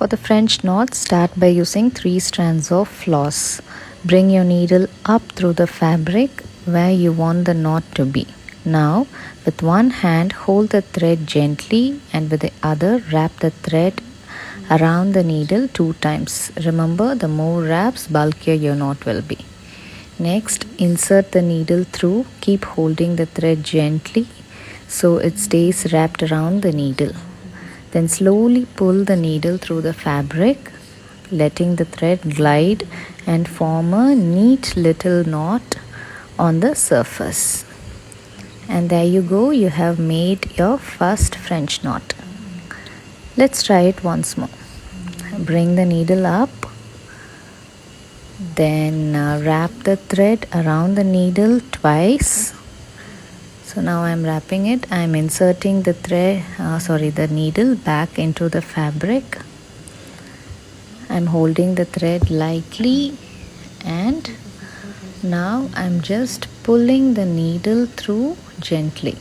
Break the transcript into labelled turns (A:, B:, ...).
A: For the French knot, start by using 3 strands of floss. Bring your needle up through the fabric where you want the knot to be. Now, with one hand, hold the thread gently and with the other, wrap the thread around the needle 2 times. Remember, the more wraps, bulkier your knot will be. Next, insert the needle through. Keep holding the thread gently so it stays wrapped around the needle. Then slowly pull the needle through the fabric, letting the thread glide and form a neat little knot on the surface. And there you go, you have made your first French knot. Let's try it once more. Bring the needle up, then wrap the thread around the needle twice. So now I'm wrapping it. I'm inserting the the needle back into the fabric. I'm holding the thread lightly and now I'm just pulling the needle through gently.